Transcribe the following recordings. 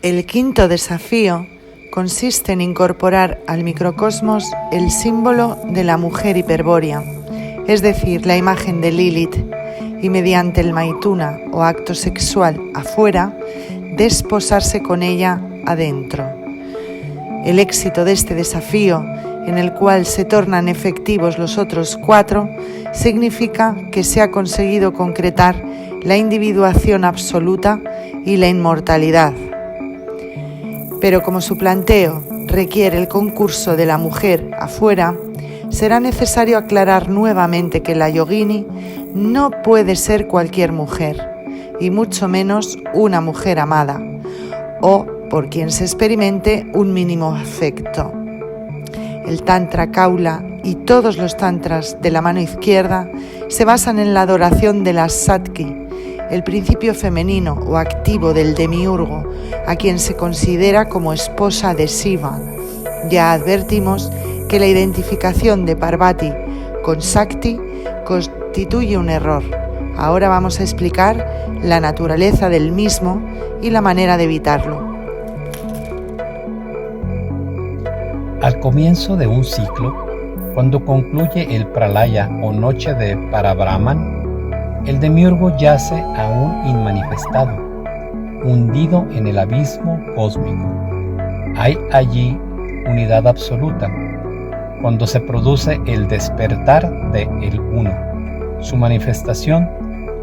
El quinto desafío consiste en incorporar al microcosmos el símbolo de la mujer hiperbórea, es decir, la imagen de Lilith, y mediante el maituna o acto sexual afuera, desposarse con ella adentro. El éxito de este desafío, en el cual se tornan efectivos los otros 4, significa que se ha conseguido concretar la individuación absoluta y la inmortalidad. Pero como su planteo requiere el concurso de la mujer afuera, será necesario aclarar nuevamente que la yogini no puede ser cualquier mujer, y mucho menos una mujer amada, o por quien se experimente un mínimo afecto. El Tantra Kaula y todos los tantras de la mano izquierda se basan en la adoración de la Satki, el principio femenino o activo del demiurgo, a quien se considera como esposa de Shiva. Ya advertimos que la identificación de Parvati con Shakti constituye un error. Ahora vamos a explicar la naturaleza del mismo y la manera de evitarlo. Al comienzo de un ciclo, cuando concluye el pralaya o noche de Parabrahman, el demiurgo yace aún inmanifestado, hundido en el abismo cósmico. Hay allí unidad absoluta. Cuando se produce el despertar de el Uno, su manifestación,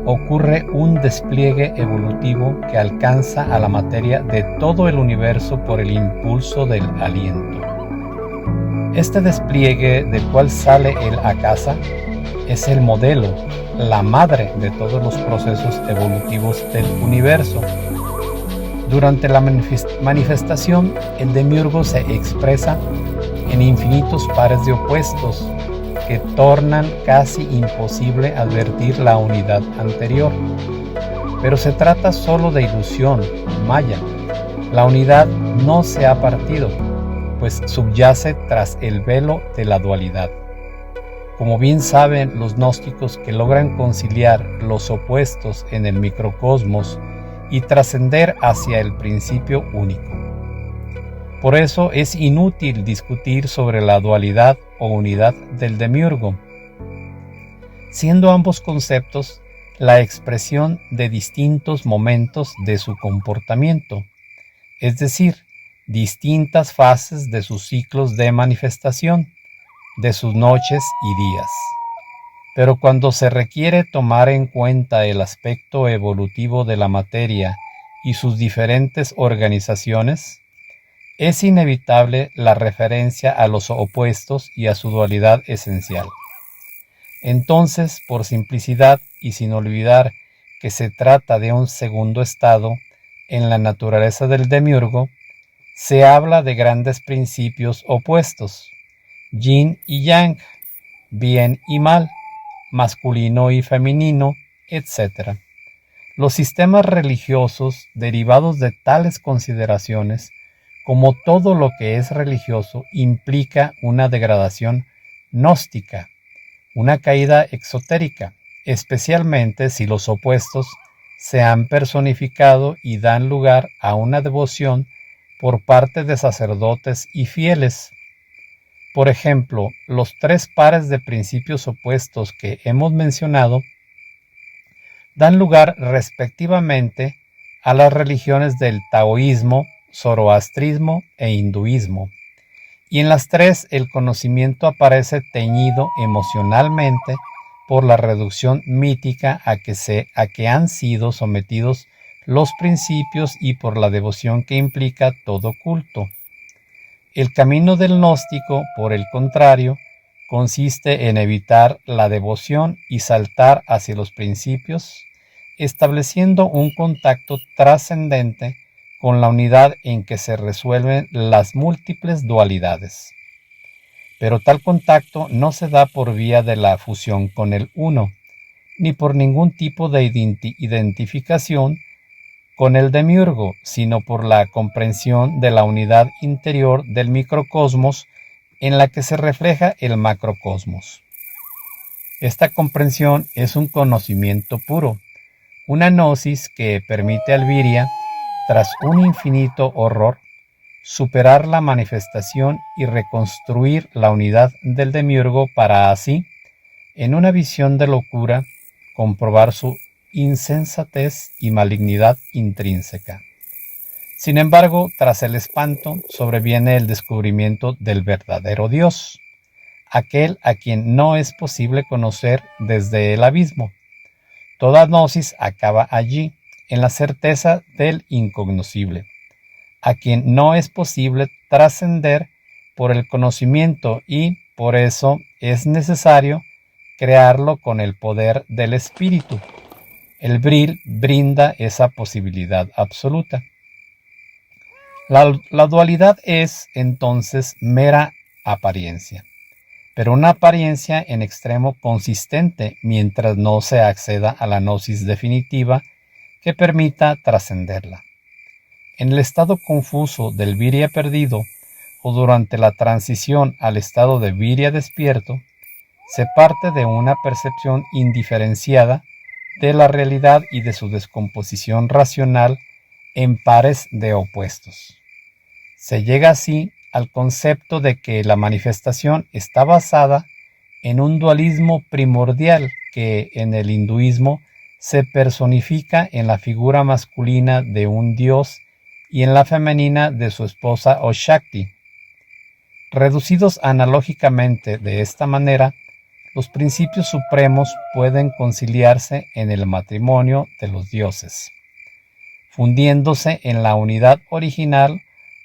ocurre un despliegue evolutivo que alcanza a la materia de todo el universo por el impulso del aliento. Este despliegue del cual sale el Akasa es el modelo, la madre de todos los procesos evolutivos del universo. Durante la manifestación, el demiurgo se expresa en infinitos pares de opuestos que tornan casi imposible advertir la unidad anterior. Pero se trata solo de ilusión, maya. La unidad no se ha partido, pues subyace tras el velo de la dualidad. Como bien saben los gnósticos que logran conciliar los opuestos en el microcosmos y trascender hacia el principio único. Por eso es inútil discutir sobre la dualidad o unidad del demiurgo, siendo ambos conceptos la expresión de distintos momentos de su comportamiento, es decir, distintas fases de sus ciclos de manifestación, de sus noches y días. Pero cuando se requiere tomar en cuenta el aspecto evolutivo de la materia y sus diferentes organizaciones, es inevitable la referencia a los opuestos y a su dualidad esencial. Entonces, por simplicidad y sin olvidar que se trata de un segundo estado en la naturaleza del demiurgo, se habla de grandes principios opuestos, yin y yang, bien y mal, masculino y femenino, etc. Los sistemas religiosos derivados de tales consideraciones, como todo lo que es religioso, implica una degradación gnóstica, una caída exotérica, especialmente si los opuestos se han personificado y dan lugar a una devoción por parte de sacerdotes y fieles. Por ejemplo, los 3 pares de principios opuestos que hemos mencionado dan lugar respectivamente a las religiones del taoísmo, zoroastrismo e hinduismo. Y en las 3 el conocimiento aparece teñido emocionalmente por la reducción mítica a que han sido sometidos los principios y por la devoción que implica todo culto. El camino del gnóstico, por el contrario, consiste en evitar la devoción y saltar hacia los principios, estableciendo un contacto trascendente con la unidad en que se resuelven las múltiples dualidades. Pero tal contacto no se da por vía de la fusión con el uno, ni por ningún tipo de identificación con el demiurgo, sino por la comprensión de la unidad interior del microcosmos en la que se refleja el macrocosmos. Esta comprensión es un conocimiento puro, una gnosis que permite al Virya, tras un infinito horror, superar la manifestación y reconstruir la unidad del demiurgo para así, en una visión de locura, comprobar su insensatez y malignidad intrínseca. Sin embargo, tras el espanto, sobreviene el descubrimiento del verdadero Dios, aquel a quien no es posible conocer desde el abismo. Toda gnosis acaba allí, en la certeza del incognoscible, a quien no es posible trascender por el conocimiento y, por eso, es necesario crearlo con el poder del espíritu. El Bril brinda esa posibilidad absoluta. La dualidad es, entonces, mera apariencia, pero una apariencia en extremo consistente mientras no se acceda a la gnosis definitiva que permita trascenderla. En el estado confuso del Virya perdido o durante la transición al estado de Virya despierto, se parte de una percepción indiferenciada de la realidad y de su descomposición racional en pares de opuestos. Se llega así al concepto de que la manifestación está basada en un dualismo primordial que en el hinduismo se personifica en la figura masculina de un dios y en la femenina de su esposa o Shakti. Reducidos analógicamente de esta manera, los principios supremos pueden conciliarse en el matrimonio de los dioses, fundiéndose en la unidad original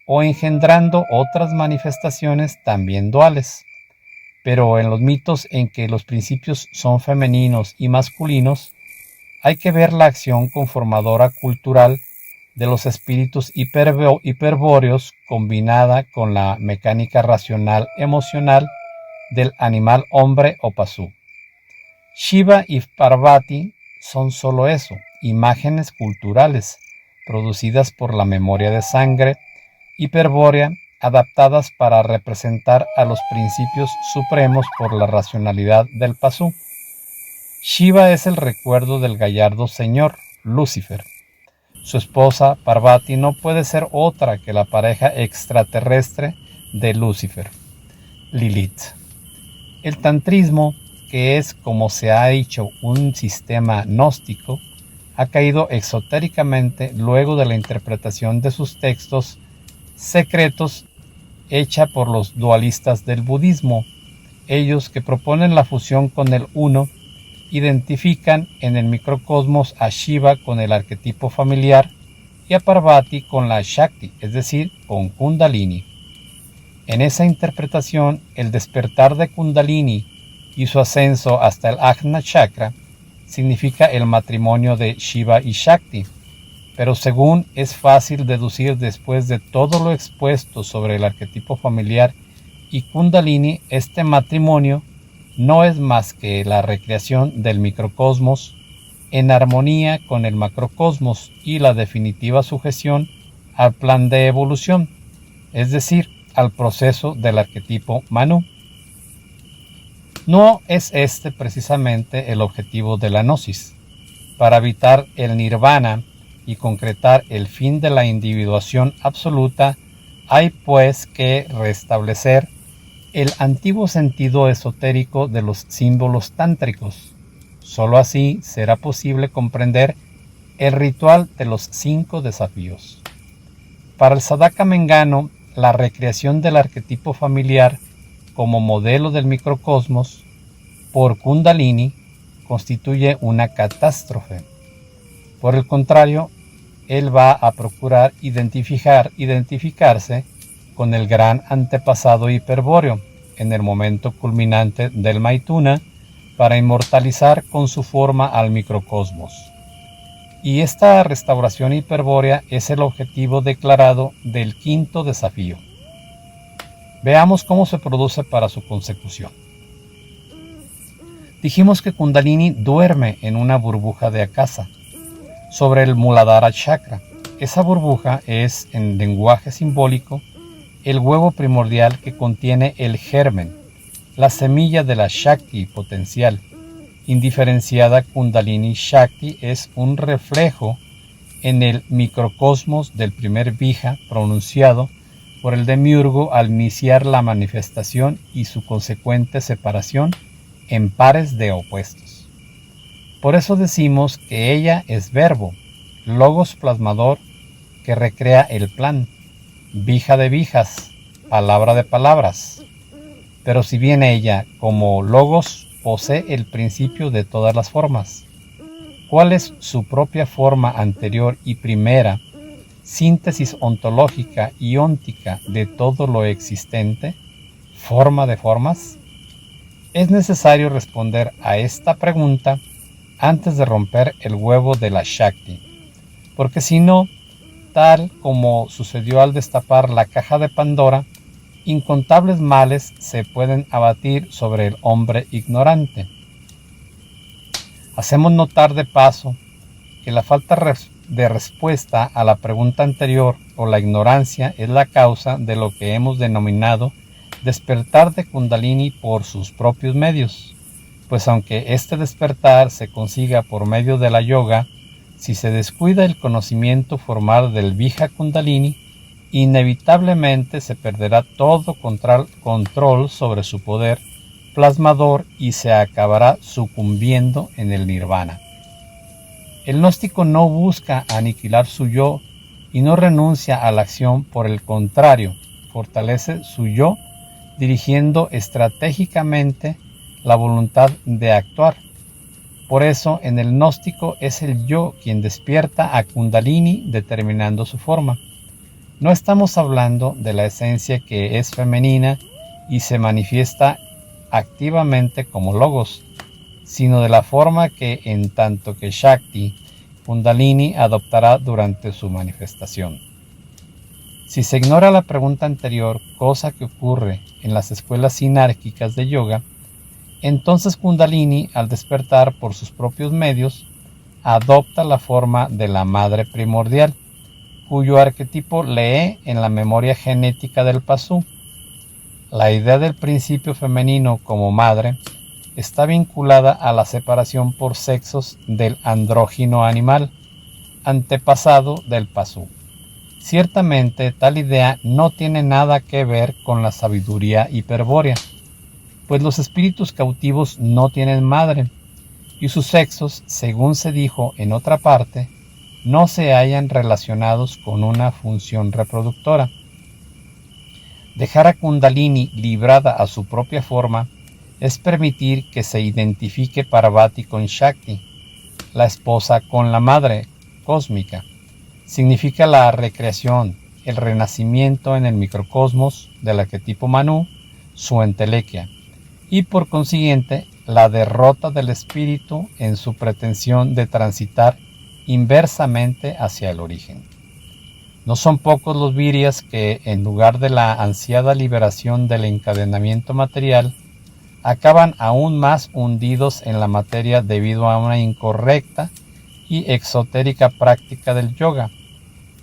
o engendrando otras manifestaciones también duales. Pero en los mitos en que los principios son femeninos y masculinos, hay que ver la acción conformadora cultural de los espíritus hiperbóreos combinada con la mecánica racional emocional del animal hombre o pasú. Shiva y Parvati son solo eso, imágenes culturales, producidas por la memoria de sangre hiperbórea, adaptadas para representar a los principios supremos por la racionalidad del pasú. Shiva es el recuerdo del gallardo señor, Lucifer. Su esposa, Parvati, no puede ser otra que la pareja extraterrestre de Lucifer, Lilith. El tantrismo, que es, como se ha dicho, un sistema gnóstico, ha caído exotéricamente luego de la interpretación de sus textos secretos hecha por los dualistas del budismo. Ellos, que proponen la fusión con el uno, identifican en el microcosmos a Shiva con el arquetipo familiar y a Parvati con la Shakti, es decir, con Kundalini. En esa interpretación, el despertar de Kundalini y su ascenso hasta el Ajna Chakra significa el matrimonio de Shiva y Shakti, pero según es fácil deducir después de todo lo expuesto sobre el arquetipo familiar y Kundalini, este matrimonio no es más que la recreación del microcosmos en armonía con el macrocosmos y la definitiva sujeción al plan de evolución, es decir, al proceso del arquetipo Manu. No es este precisamente el objetivo de la gnosis. Para evitar el nirvana y concretar el fin de la individuación absoluta, hay pues que restablecer el antiguo sentido esotérico de los símbolos tántricos. Solo así será posible comprender el ritual de los 5 desafíos. Para el Sadaka Mengano, la recreación del arquetipo familiar como modelo del microcosmos por Kundalini constituye una catástrofe. Por el contrario, él va a procurar identificarse con el gran antepasado hiperbóreo en el momento culminante del Maituna para inmortalizar con su forma al microcosmos. Y esta restauración hiperbórea es el objetivo declarado del 5º desafío. Veamos cómo se produce para su consecución. Dijimos que Kundalini duerme en una burbuja de Akasa. sobre el Muladhara Chakra. Esa burbuja es, en lenguaje simbólico, el huevo primordial que contiene el germen, la semilla de la Shakti potencial. Indiferenciada Kundalini Shakti es un reflejo en el microcosmos del primer bija pronunciado por el demiurgo al iniciar la manifestación y su consecuente separación en pares de opuestos. Por eso decimos que ella es verbo, logos plasmador que recrea el plan, vija de vijas, palabra de palabras. Pero si bien ella, como logos, posee el principio de todas las formas, ¿cuál es su propia forma anterior y primera, síntesis ontológica y óntica de todo lo existente, forma de formas? Es necesario responder a esta pregunta antes de romper el huevo de la Shakti, porque si no, tal como sucedió al destapar la caja de Pandora, incontables males se pueden abatir sobre el hombre ignorante. Hacemos notar de paso que la falta de respuesta a la pregunta anterior o la ignorancia es la causa de lo que hemos denominado despertar de Kundalini por sus propios medios, pues aunque este despertar se consiga por medio de la yoga, si se descuida el conocimiento formal del Vija Kundalini, inevitablemente se perderá todo control sobre su poder plasmador y se acabará sucumbiendo en el nirvana. El gnóstico no busca aniquilar su yo y no renuncia a la acción, por el contrario, fortalece su yo dirigiendo estratégicamente la voluntad de actuar. Por eso en el gnóstico es el yo quien despierta a Kundalini determinando su forma. No estamos hablando de la esencia que es femenina y se manifiesta activamente como logos, sino de la forma que en tanto que Shakti, Kundalini adoptará durante su manifestación. Si se ignora la pregunta anterior, cosa que ocurre en las escuelas sinárquicas de yoga, entonces Kundalini, al despertar por sus propios medios, adopta la forma de la madre primordial, cuyo arquetipo lee en la memoria genética del Pasú. La idea del principio femenino como madre está vinculada a la separación por sexos del andrógino animal, antepasado del Pasú. Ciertamente tal idea no tiene nada que ver con la sabiduría hiperbórea, pues los espíritus cautivos no tienen madre, y sus sexos, según se dijo en otra parte, no se hallan relacionados con una función reproductora. Dejar a Kundalini librada a su propia forma es permitir que se identifique Parvati con Shakti, la esposa con la madre cósmica. Significa la recreación, el renacimiento en el microcosmos del arquetipo Manu, su entelequia, y por consiguiente la derrota del espíritu en su pretensión de transitar inversamente hacia el origen. No son pocos los virias que, en lugar de la ansiada liberación del encadenamiento material, acaban aún más hundidos en la materia debido a una incorrecta y exotérica práctica del yoga,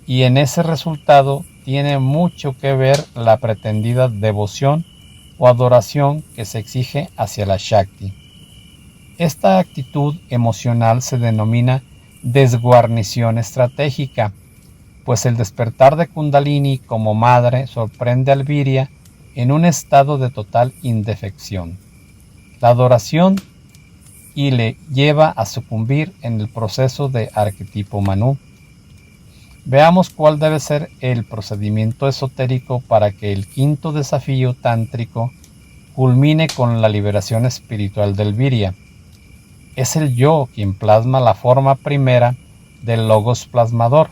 y en ese resultado tiene mucho que ver la pretendida devoción o adoración que se exige hacia la Shakti. Esta actitud emocional se denomina desguarnición estratégica, pues el despertar de Kundalini como madre sorprende al Virya en un estado de total indefección. La adoración y le lleva a sucumbir en el proceso de arquetipo Manu. Veamos cuál debe ser el procedimiento esotérico para que el quinto desafío tántrico culmine con la liberación espiritual del Virya. Es el yo quien plasma la forma primera del logos plasmador.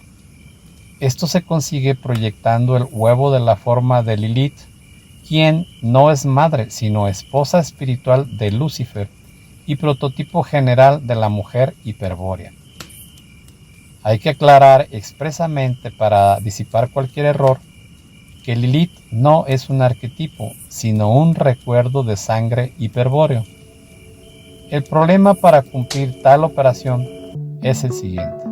Esto se consigue proyectando el huevo de la forma de Lilith, quien no es madre sino esposa espiritual de Lucifer y prototipo general de la mujer hiperbórea. Hay que aclarar expresamente para disipar cualquier error que Lilith no es un arquetipo, sino un recuerdo de sangre hiperbóreo. El problema para cumplir tal operación es el siguiente.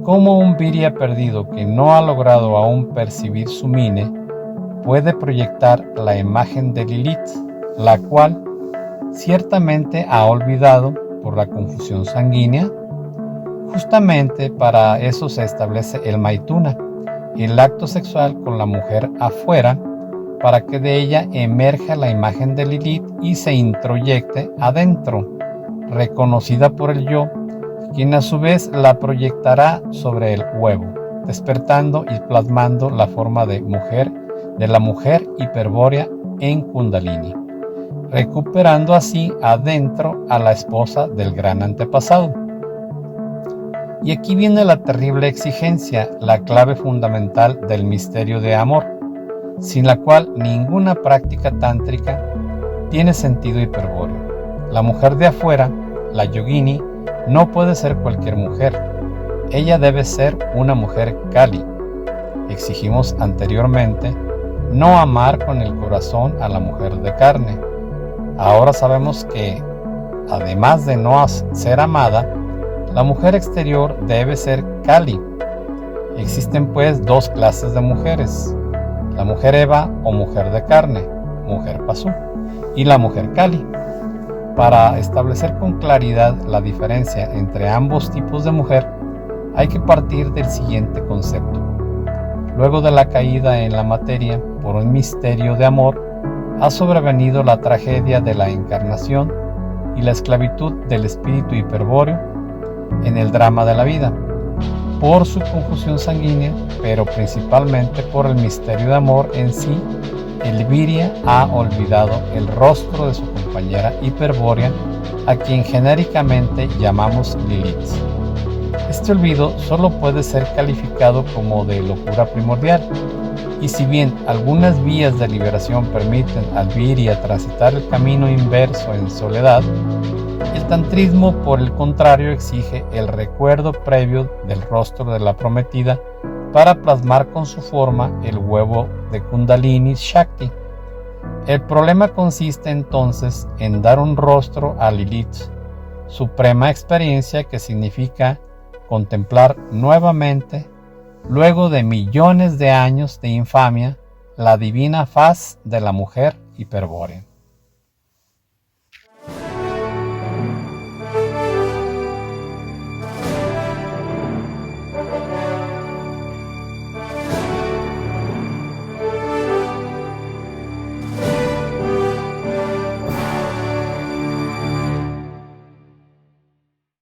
cómo un Virya perdido que no ha logrado aún percibir su mine puede proyectar la imagen de Lilith, la cual ciertamente ha olvidado por la confusión sanguínea. Justamente para eso se establece el Maituna, el acto sexual con la mujer afuera, para que de ella emerja la imagen de Lilith y se introyecte adentro, reconocida por el yo, quien a su vez la proyectará sobre el huevo, despertando y plasmando la forma de la mujer hiperbórea en Kundalini, recuperando así adentro a la esposa del gran antepasado. Y aquí viene la terrible exigencia, la clave fundamental del misterio de amor, sin la cual ninguna práctica tántrica tiene sentido hiperbóreo. La mujer de afuera, la yogini, no puede ser cualquier mujer. Ella debe ser una mujer Kali. Exigimos anteriormente no amar con el corazón a la mujer de carne. Ahora sabemos que, además de no ser amada, la mujer exterior debe ser Kali. Existen pues dos clases de mujeres: la mujer Eva o mujer de carne, mujer Pasú, y la mujer Kali. Para establecer con claridad la diferencia entre ambos tipos de mujer, hay que partir del siguiente concepto. Luego de la caída en la materia por un misterio de amor, ha sobrevenido la tragedia de la encarnación y la esclavitud del espíritu hiperbóreo en el drama de la vida, por su confusión sanguínea, pero principalmente por el misterio de amor en sí. El Virya ha olvidado el rostro de su compañera hiperbórea, a quien genéricamente llamamos Lilith. Este olvido solo puede ser calificado como de locura primordial, y si bien algunas vías de liberación permiten al Virya transitar el camino inverso en soledad, el tantrismo, por el contrario, exige el recuerdo previo del rostro de la prometida para plasmar con su forma el huevo de Kundalini Shakti. El problema consiste entonces en dar un rostro a Lilith, suprema experiencia que significa contemplar nuevamente, luego de millones de años de infamia, la divina faz de la mujer hiperbórea.